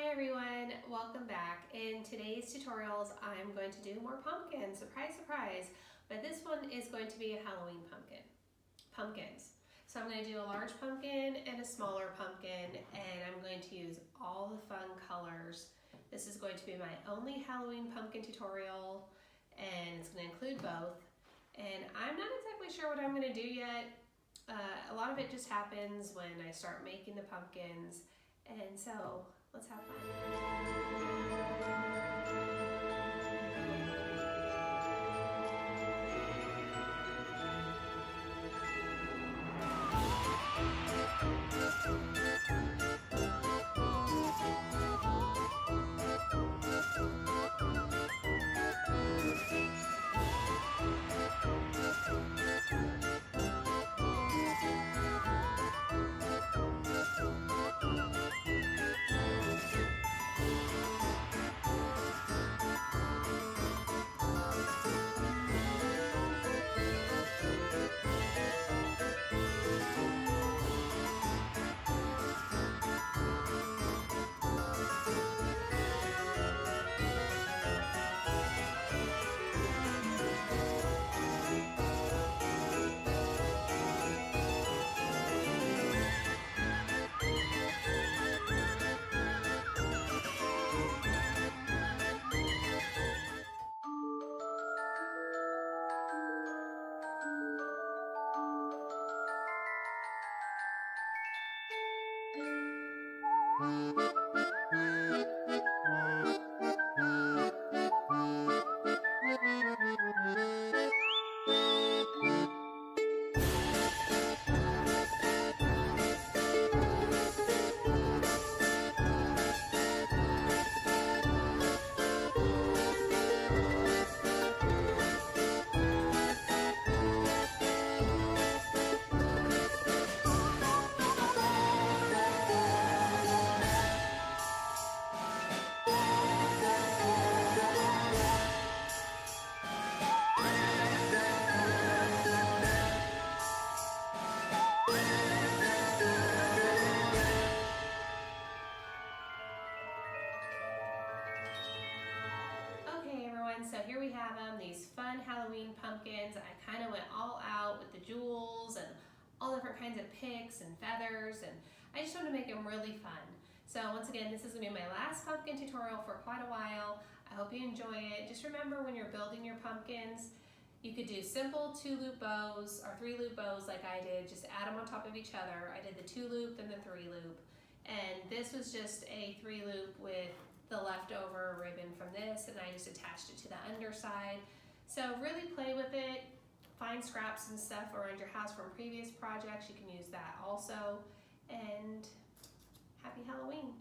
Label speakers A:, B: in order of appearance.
A: everyone, welcome back. In today's tutorials, I'm going to do more pumpkins, surprise, surprise. But this one is going to be a Halloween pumpkins. So I'm going to do a large pumpkin and a smaller pumpkin, and I'm going to use all the fun colors. This is going to be my only Halloween pumpkin tutorial, and it's going to include both. And I'm not exactly sure what I'm going to do yet. A lot of it just happens when I start making the pumpkins, and so let's have fun. So here we have them, these fun Halloween pumpkins. I kind of went all out with the jewels and all different kinds of picks and feathers, and I just wanted to make them really fun. So once again, this is going to be my last pumpkin tutorial for quite a while. I hope you enjoy it. Just remember, when you're building your pumpkins, you could do simple 2-loop bows or 3-loop bows like I did. Just add them on top of each other. I did the 2-loop and the 3-loop. And this was just a 3-loop with the leftover ribbon from this, and I just attached it to the underside. So really play with it. Find scraps and stuff around your house from previous projects. You can use that also. And happy Halloween.